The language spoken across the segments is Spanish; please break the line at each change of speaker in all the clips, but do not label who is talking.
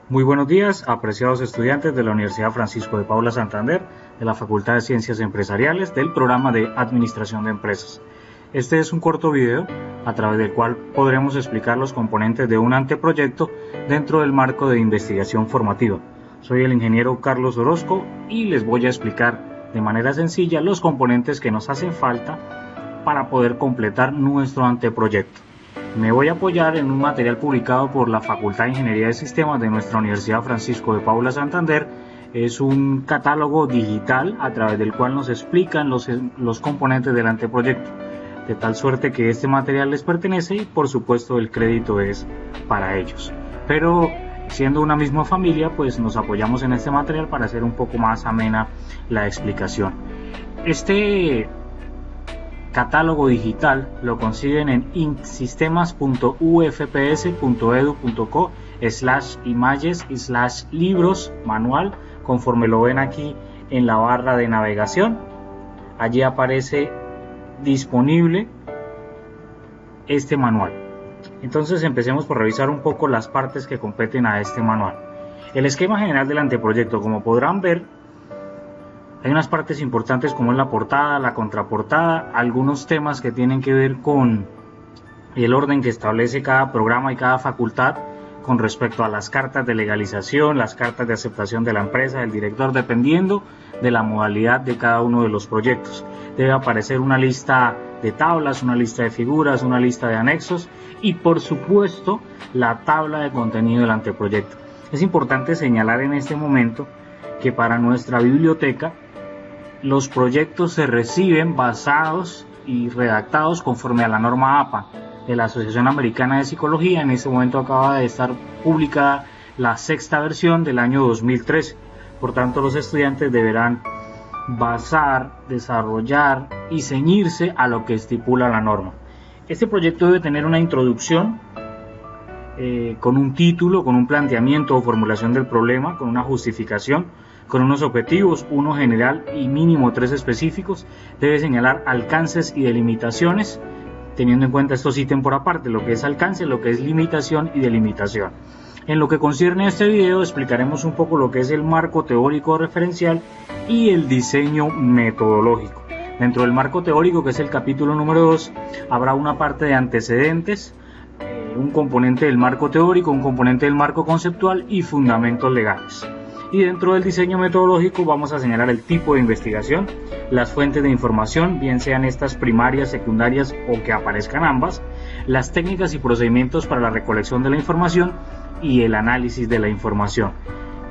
Muy buenos días, apreciados estudiantes de la Universidad Francisco de Paula Santander, de la Facultad de Ciencias Empresariales, del programa de Administración de Empresas. Este es un corto video a través del cual podremos explicar los componentes de un anteproyecto dentro del marco de investigación formativa. Soy el ingeniero Carlos Orozco y les voy a explicar de manera sencilla los componentes que nos hacen falta para poder completar nuestro anteproyecto. Me voy a apoyar en un material publicado por la Facultad de Ingeniería de Sistemas de nuestra Universidad Francisco de Paula Santander. Es un catálogo digital a través del cual nos explican los componentes del anteproyecto, de tal suerte que este material les pertenece y por supuesto el crédito es para ellos. Pero siendo una misma familia, pues nos apoyamos en este material para hacer un poco más amena la explicación. Este catálogo digital lo consiguen en incsistemas.ufps.edu.co/images/libros manual, conforme lo ven aquí en la barra de navegación. Allí aparece disponible este manual. Entonces empecemos por revisar un poco las partes que competen a este manual. El esquema general del anteproyecto, como podrán ver, hay unas partes importantes como es la portada, la contraportada, algunos temas que tienen que ver con el orden que establece cada programa y cada facultad con respecto a las cartas de legalización, las cartas de aceptación de la empresa, del director, dependiendo de la modalidad de cada uno de los proyectos. Debe aparecer una lista de tablas, una lista de figuras, una lista de anexos y por supuesto la tabla de contenido del anteproyecto. Es importante señalar en este momento que para nuestra biblioteca los proyectos se reciben basados y redactados conforme a la norma APA de la Asociación Americana de Psicología. En este momento acaba de estar publicada la sexta versión del año 2013. Por tanto, los estudiantes deberán basar, desarrollar y ceñirse a lo que estipula la norma. Este proyecto debe tener una introducción con un título, con un planteamiento o formulación del problema, con una justificación, con unos objetivos, uno general y mínimo 3 específicos. Debe señalar alcances y delimitaciones, teniendo en cuenta estos ítems por aparte, lo que es alcance, lo que es limitación y delimitación. En lo que concierne a este video explicaremos un poco lo que es el marco teórico referencial y el diseño metodológico. Dentro del marco teórico, que es el capítulo número 2, habrá una parte de antecedentes, un componente del marco teórico, un componente del marco conceptual y fundamentos legales. Y dentro del diseño metodológico vamos a señalar el tipo de investigación, las fuentes de información, bien sean estas primarias, secundarias o que aparezcan ambas, las técnicas y procedimientos para la recolección de la información y el análisis de la información.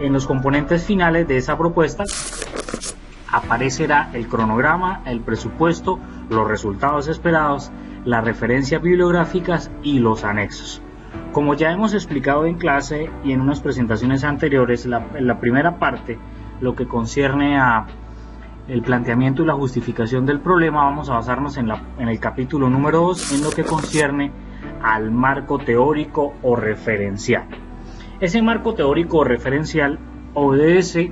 En los componentes finales de esa propuesta aparecerá el cronograma, el presupuesto, los resultados esperados, las referencias bibliográficas y los anexos. Como ya hemos explicado en clase y en unas presentaciones anteriores, la primera parte, lo que concierne a el planteamiento y la justificación del problema, vamos a basarnos en el capítulo número 2 en lo que concierne al marco teórico o referencial. Ese marco teórico o referencial obedece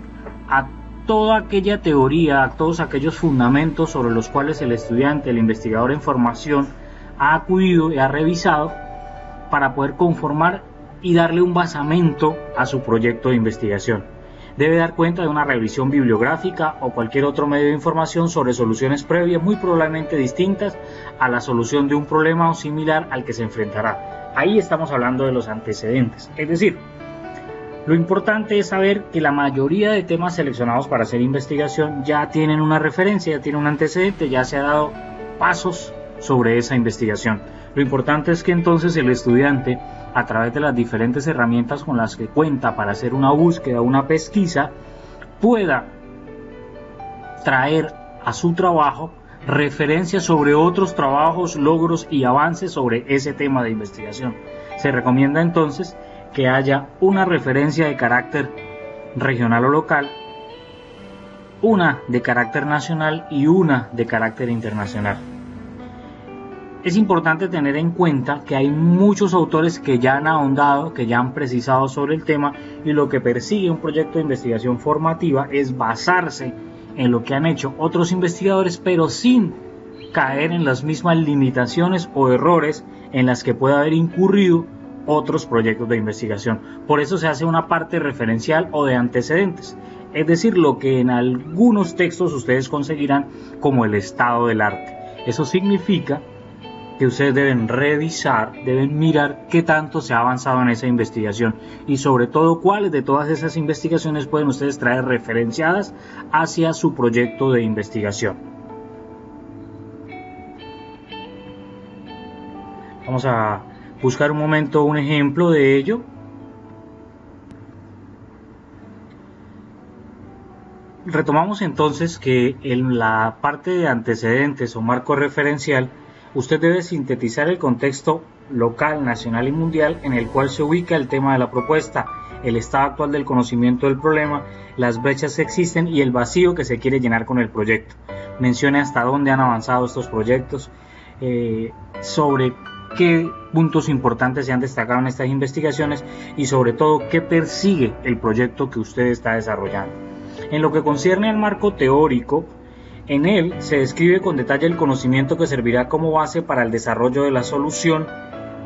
a toda aquella teoría, a todos aquellos fundamentos sobre los cuales el estudiante, el investigador en formación ha acudido y ha revisado para poder conformar y darle un basamento a su proyecto de investigación. Debe dar cuenta de una revisión bibliográfica o cualquier otro medio de información sobre soluciones previas muy probablemente distintas a la solución de un problema o similar al que se enfrentará. Ahí estamos hablando de los antecedentes. Es decir, lo importante es saber que la mayoría de temas seleccionados para hacer investigación ya tienen una referencia, ya tienen un antecedente, ya se ha dado pasos sobre esa investigación. Lo importante es que entonces el estudiante, a través de las diferentes herramientas con las que cuenta para hacer una búsqueda, una pesquisa, pueda traer a su trabajo referencias sobre otros trabajos, logros y avances sobre ese tema de investigación. Se recomienda entonces que haya una referencia de carácter regional o local, una de carácter nacional y una de carácter internacional. Es importante tener en cuenta que hay muchos autores que ya han ahondado, que ya han precisado sobre el tema, y lo que persigue un proyecto de investigación formativa es basarse en lo que han hecho otros investigadores, pero sin caer en las mismas limitaciones o errores en las que puede haber incurrido otros proyectos de investigación. Por eso se hace una parte referencial o de antecedentes, es decir, lo que en algunos textos ustedes conseguirán como el estado del arte. Eso significa que ustedes deben revisar, deben mirar qué tanto se ha avanzado en esa investigación y sobre todo cuáles de todas esas investigaciones pueden ustedes traer referenciadas hacia su proyecto de investigación. Vamos a buscar un momento un ejemplo de ello. Retomamos entonces que en la parte de antecedentes o marco referencial usted debe sintetizar el contexto local, nacional y mundial en el cual se ubica el tema de la propuesta, el estado actual del conocimiento del problema, las brechas que existen y el vacío que se quiere llenar con el proyecto. Mencione hasta dónde han avanzado estos proyectos, sobre qué puntos importantes se han destacado en estas investigaciones y sobre todo qué persigue el proyecto que usted está desarrollando. En lo que concierne al marco teórico, en él se describe con detalle el conocimiento que servirá como base para el desarrollo de la solución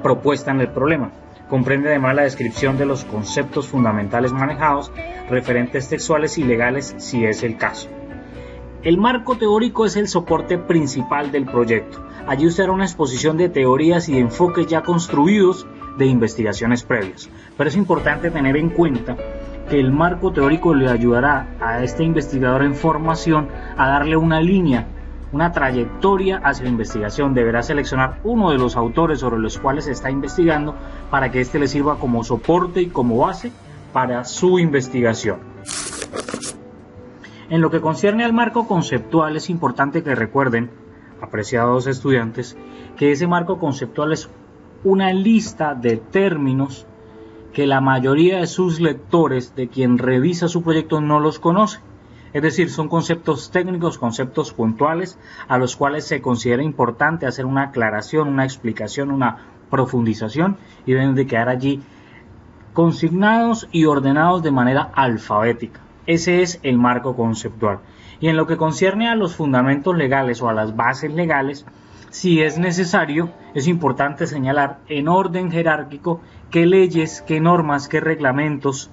propuesta en el problema. Comprende además la descripción de los conceptos fundamentales manejados, referentes textuales y legales si es el caso. El marco teórico es el soporte principal del proyecto. Allí usted hará una exposición de teorías y de enfoques ya construidos de investigaciones previas. Pero es importante tener en cuenta que el marco teórico le ayudará a este investigador en formación a darle una línea, una trayectoria hacia la investigación. Deberá seleccionar uno de los autores sobre los cuales está investigando para que éste le sirva como soporte y como base para su investigación. En lo que concierne al marco conceptual, es importante que recuerden, apreciados estudiantes, que ese marco conceptual es una lista de términos que la mayoría de sus lectores, de quien revisa su proyecto, no los conoce. Es decir, son conceptos técnicos, conceptos puntuales, a los cuales se considera importante hacer una aclaración, una explicación, una profundización, y deben de quedar allí consignados y ordenados de manera alfabética. Ese es el marco conceptual. Y en lo que concierne a los fundamentos legales o a las bases legales, si es necesario, es importante señalar en orden jerárquico qué leyes, qué normas, qué reglamentos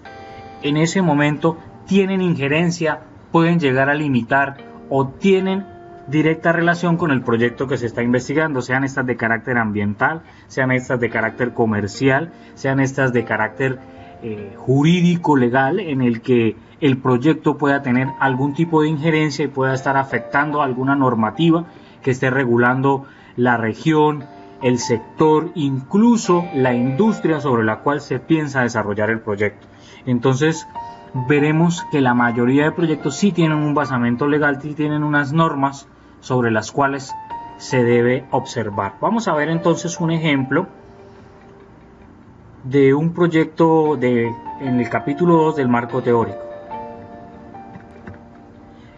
en ese momento tienen injerencia, pueden llegar a limitar o tienen directa relación con el proyecto que se está investigando, sean estas de carácter ambiental, sean estas de carácter comercial, sean estas de carácter jurídico, legal, en el que el proyecto pueda tener algún tipo de injerencia y pueda estar afectando alguna normativa que esté regulando la región, el sector, incluso la industria sobre la cual se piensa desarrollar el proyecto. Entonces veremos que la mayoría de proyectos sí tienen un basamento legal, sí tienen unas normas sobre las cuales se debe observar. Vamos a ver entonces un ejemplo de un proyecto en el capítulo 2 del marco teórico.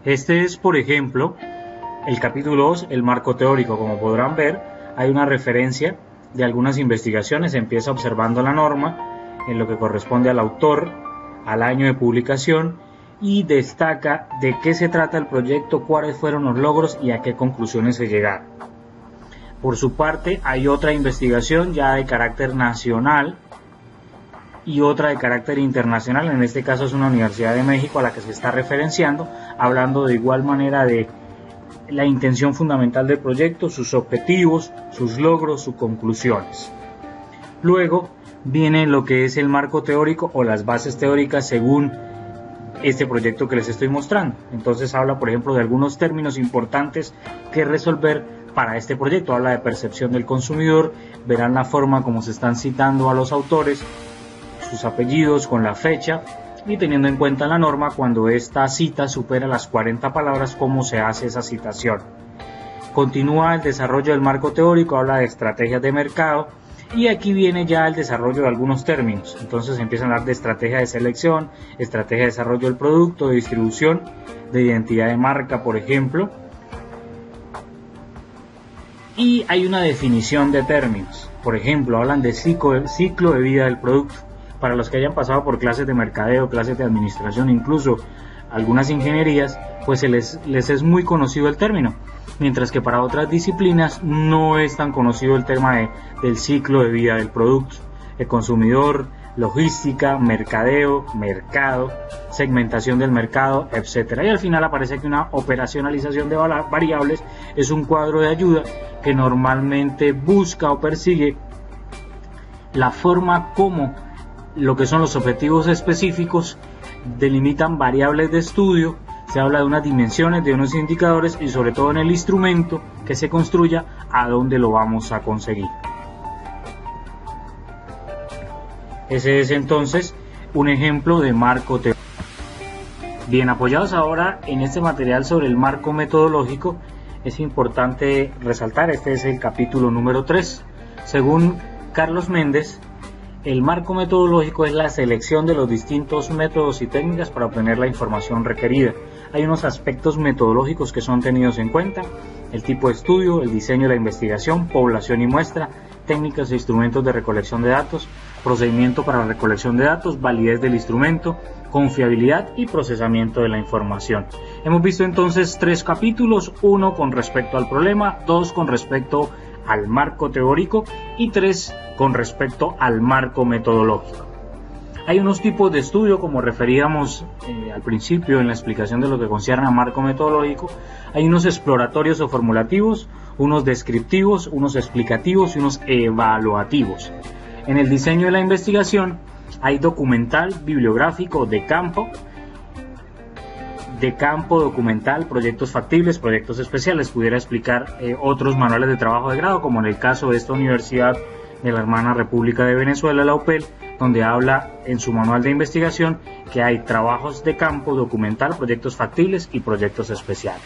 Este es, por ejemplo, el capítulo 2, el marco teórico. Como podrán ver, hay una referencia de algunas investigaciones. Empieza observando la norma en lo que corresponde al autor, al año de publicación, y destaca de qué se trata el proyecto, cuáles fueron los logros y a qué conclusiones se llegaron. Por su parte, hay otra investigación ya de carácter nacional y otra de carácter internacional. En este caso es una Universidad de México a la que se está referenciando, hablando de igual manera de la intención fundamental del proyecto, sus objetivos, sus logros, sus conclusiones. Luego viene lo que es el marco teórico o las bases teóricas según este proyecto que les estoy mostrando. Entonces habla, por ejemplo, de algunos términos importantes que resolver para este proyecto. Habla de percepción del consumidor, verán la forma como se están citando a los autores, sus apellidos con la fecha, y teniendo en cuenta la norma, cuando esta cita supera las 40 palabras, cómo se hace esa citación. Continúa el desarrollo del marco teórico, habla de estrategias de mercado, y aquí viene ya el desarrollo de algunos términos. Entonces empiezan a hablar de estrategia de selección, estrategia de desarrollo del producto, de distribución, de identidad de marca, por ejemplo. Y hay una definición de términos. Por ejemplo, hablan de ciclo de vida del producto. Para los que hayan pasado por clases de mercadeo, clases de administración, incluso algunas ingenierías, pues les es muy conocido el término, mientras que para otras disciplinas no es tan conocido el tema del ciclo de vida del producto. el consumidor, logística, mercadeo, mercado, segmentación del mercado, etc. Y al final aparece que una operacionalización de variables es un cuadro de ayuda que normalmente busca o persigue la forma como lo que son los objetivos específicos delimitan variables de estudio. Se habla de unas dimensiones, de unos indicadores y sobre todo en el instrumento que se construya a dónde lo vamos a conseguir. Ese es entonces un ejemplo de marco teórico. Bien, apoyados ahora en este material sobre el marco metodológico, es importante resaltar, este es el capítulo número 3. Según Carlos Méndez, el marco metodológico es la selección de los distintos métodos y técnicas para obtener la información requerida. Hay unos aspectos metodológicos que son tenidos en cuenta: el tipo de estudio, el diseño de la investigación, población y muestra, técnicas e instrumentos de recolección de datos, procedimiento para la recolección de datos, validez del instrumento, confiabilidad y procesamiento de la información. Hemos visto entonces 3 capítulos, 1 con respecto al problema, 2 con respecto al marco teórico y 3 con respecto al marco metodológico. Hay unos tipos de estudio, como referíamos al principio en la explicación de lo que concierne a marco metodológico. Hay unos exploratorios o formulativos, unos descriptivos, unos explicativos y unos evaluativos. En el diseño de la investigación hay documental, bibliográfico, de campo, documental, proyectos factibles, proyectos especiales. Pudiera explicar otros manuales de trabajo de grado, como en el caso de esta universidad de la hermana República de Venezuela, la UPEL, donde habla en su manual de investigación que hay trabajos de campo, documental, proyectos factibles y proyectos especiales.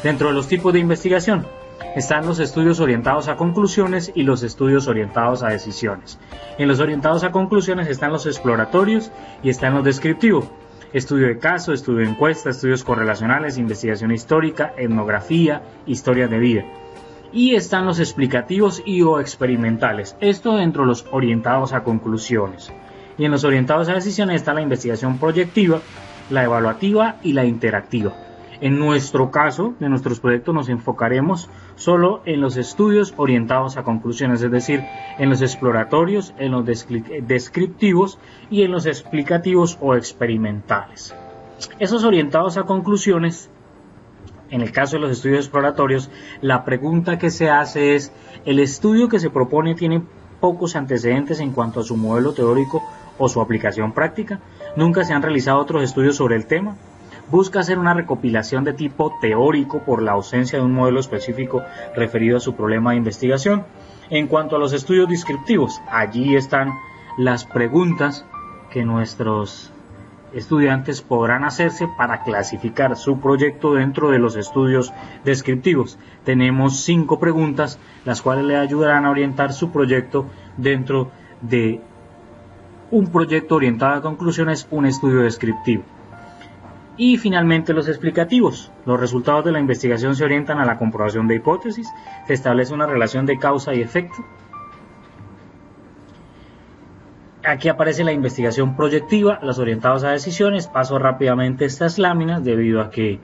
Dentro de los tipos de investigación están los estudios orientados a conclusiones y los estudios orientados a decisiones. En los orientados a conclusiones están los exploratorios y están los descriptivos: estudio de caso, estudio de encuesta, estudios correlacionales, investigación histórica, etnografía, historias de vida. Y están los explicativos y o experimentales, esto dentro de los orientados a conclusiones. Y en los orientados a decisiones está la investigación proyectiva, la evaluativa y la interactiva. En nuestro caso, de nuestros proyectos, nos enfocaremos solo en los estudios orientados a conclusiones, es decir, en los exploratorios, en los descriptivos y en los explicativos o experimentales. Esos orientados a conclusiones, en el caso de los estudios exploratorios, la pregunta que se hace es: ¿el estudio que se propone tiene pocos antecedentes en cuanto a su modelo teórico o su aplicación práctica? ¿Nunca se han realizado otros estudios sobre el tema? ¿Busca hacer una recopilación de tipo teórico por la ausencia de un modelo específico referido a su problema de investigación? En cuanto a los estudios descriptivos, allí están las preguntas que nuestros estudiantes podrán hacerse para clasificar su proyecto dentro de los estudios descriptivos. Tenemos 5 preguntas, las cuales le ayudarán a orientar su proyecto dentro de un proyecto orientado a conclusiones, un estudio descriptivo. Y finalmente los explicativos. Los resultados de la investigación se orientan a la comprobación de hipótesis, se establece una relación de causa y efecto. Aquí aparece la investigación proyectiva, los orientados a decisiones. Paso rápidamente estas láminas debido a que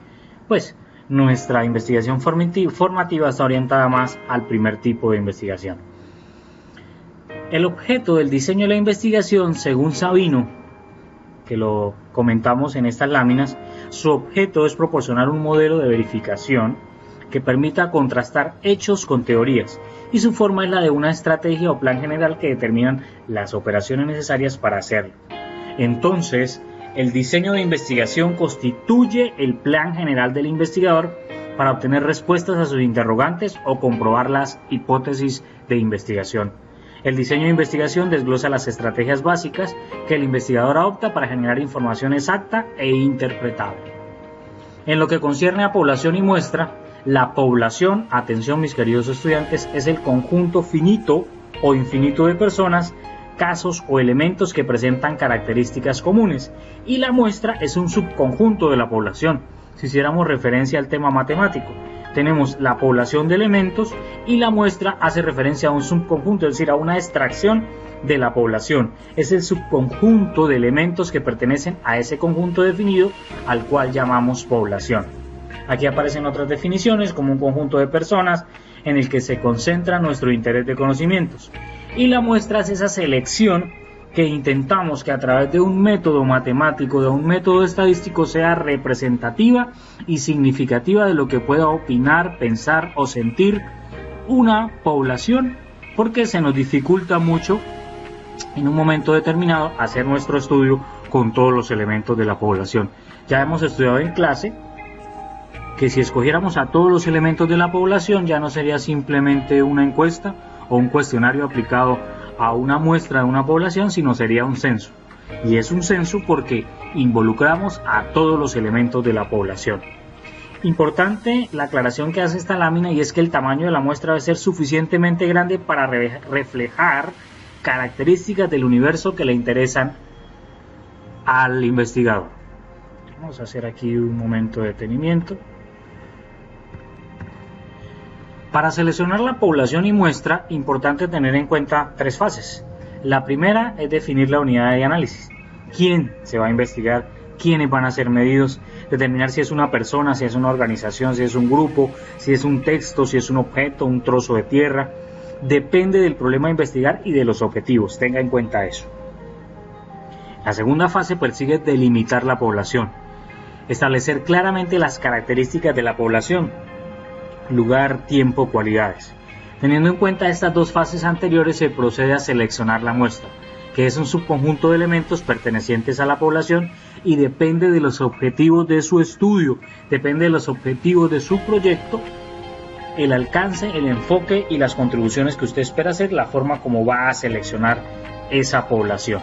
nuestra investigación formativa está orientada más al primer tipo de investigación. El objeto del diseño de la investigación, según Sabino, que lo comentamos en estas láminas, su objeto es proporcionar un modelo de verificación que permita contrastar hechos con teorías, y su forma es la de una estrategia o plan general que determinan las operaciones necesarias para hacerlo. Entonces, el diseño de investigación constituye el plan general del investigador para obtener respuestas a sus interrogantes o comprobar las hipótesis de investigación. El diseño de investigación desglosa las estrategias básicas que el investigador adopta para generar información exacta e interpretable. En lo que concierne a población y muestra, la población, atención mis queridos estudiantes, es el conjunto finito o infinito de personas, casos o elementos que presentan características comunes, y la muestra es un subconjunto de la población. Si hiciéramos referencia al tema matemático, tenemos la población de elementos y la muestra hace referencia a un subconjunto, es decir, a una extracción de la población. Es el subconjunto de elementos que pertenecen a ese conjunto definido al cual llamamos población. Aquí aparecen otras definiciones como un conjunto de personas en el que se concentra nuestro interés de conocimientos. Y la muestra es esa selección que intentamos que a través de un método matemático, de un método estadístico, sea representativa y significativa de lo que pueda opinar, pensar o sentir una población, porque se nos dificulta mucho en un momento determinado hacer nuestro estudio con todos los elementos de la población. Ya hemos estudiado en clase que si escogiéramos a todos los elementos de la población ya no sería simplemente una encuesta o un cuestionario aplicado a una muestra de una población, sino sería un censo. Y es un censo porque involucramos a todos los elementos de la población. Importante la aclaración que hace esta lámina, y es que el tamaño de la muestra debe ser suficientemente grande para reflejar características del universo que le interesan al investigador. Vamos a hacer aquí un momento de detenimiento. Para seleccionar la población y muestra, importante tener en cuenta tres fases. La primera es definir la unidad de análisis. ¿Quién se va a investigar? ¿Quiénes van a ser medidos? Determinar si es una persona, si es una organización, si es un grupo, si es un texto, si es un objeto, un trozo de tierra. Depende del problema a investigar y de los objetivos. Tenga en cuenta eso. La segunda fase persigue delimitar la población. Establecer claramente las características de la población. Lugar, tiempo, cualidades. Teniendo en cuenta estas dos fases anteriores, se procede a seleccionar la muestra, que es un subconjunto de elementos pertenecientes a la población y depende de los objetivos de su estudio, depende de los objetivos de su proyecto, el alcance, el enfoque y las contribuciones que usted espera hacer, la forma como va a seleccionar esa población.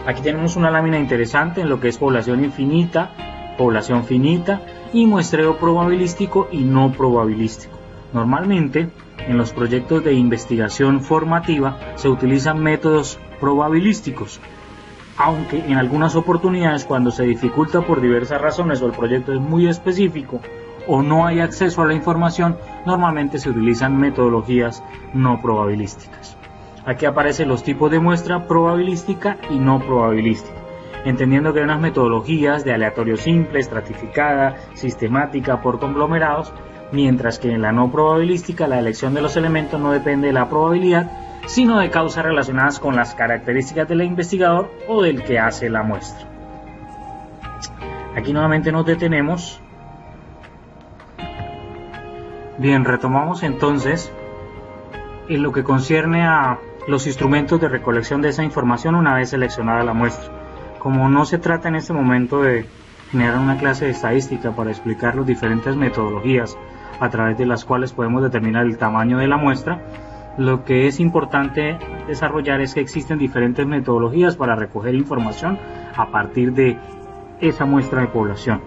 Aquí tenemos una lámina interesante en lo que es población infinita, población finita y muestreo probabilístico y no probabilístico. Normalmente en los proyectos de investigación formativa se utilizan métodos probabilísticos, aunque en algunas oportunidades, cuando se dificulta por diversas razones o el proyecto es muy específico o no hay acceso a la información, normalmente se utilizan metodologías no probabilísticas. Aquí aparecen los tipos de muestra probabilística y no probabilística, entendiendo que hay unas metodologías de aleatorio simple, estratificada, sistemática, por conglomerados, mientras que en la no probabilística la elección de los elementos no depende de la probabilidad, sino de causas relacionadas con las características del investigador o del que hace la muestra. Aquí nuevamente nos detenemos. Bien, retomamos entonces en lo que concierne a los instrumentos de recolección de esa información una vez seleccionada la muestra. Como no se trata en este momento de generar una clase de estadística para explicar las diferentes metodologías a través de las cuales podemos determinar el tamaño de la muestra, lo que es importante desarrollar es que existen diferentes metodologías para recoger información a partir de esa muestra de población.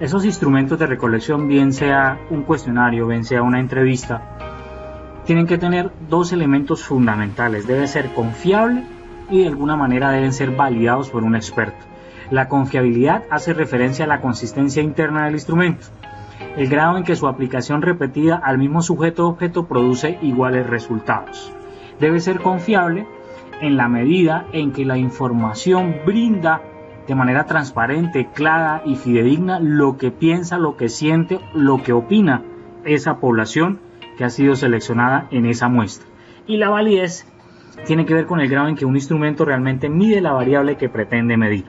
Esos instrumentos de recolección, bien sea un cuestionario, bien sea una entrevista, tienen que tener dos elementos fundamentales. Debe ser confiable y de alguna manera deben ser validados por un experto. La confiabilidad hace referencia a la consistencia interna del instrumento, el grado en que su aplicación repetida al mismo sujeto objeto produce iguales resultados. Debe ser confiable en la medida en que la información brinda de manera transparente, clara y fidedigna lo que piensa, lo que siente, lo que opina esa población que ha sido seleccionada en esa muestra. Y la validez tiene que ver con el grado en que un instrumento realmente mide la variable que pretende medir.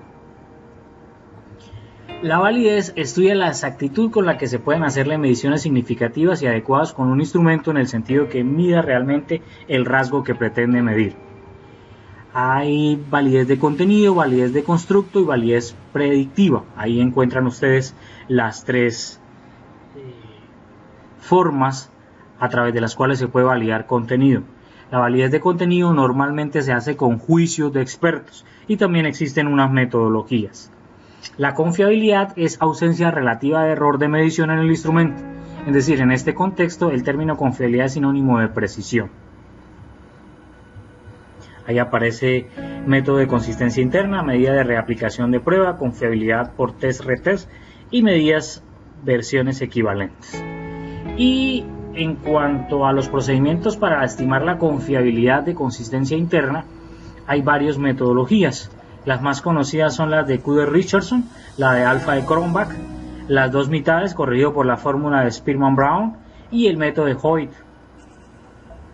La validez estudia la exactitud con la que se pueden hacerle mediciones significativas y adecuadas con un instrumento en el sentido que mida realmente el rasgo que pretende medir. Hay validez de contenido, validez de constructo y validez predictiva. Ahí encuentran ustedes las tres formas a través de las cuales se puede validar contenido. La validez de contenido normalmente se hace con juicios de expertos y también existen unas metodologías. La confiabilidad es ausencia relativa de error de medición en el instrumento, es decir, en este contexto el término confiabilidad es sinónimo de precisión. Ahí aparece método de consistencia interna, medida de reaplicación de prueba, confiabilidad por test-retest y medidas versiones equivalentes. Y en cuanto a los procedimientos para estimar la confiabilidad de consistencia interna, hay varias metodologías. Las más conocidas son las de Kuder-Richardson, la de Alpha de Cronbach, las dos mitades corregido por la fórmula de Spearman-Brown y el método de Hoyt.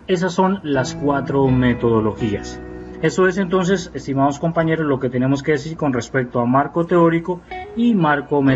Esas son las 4 metodologías. Eso es entonces, estimados compañeros, lo que tenemos que decir con respecto a marco teórico y marco metodológico.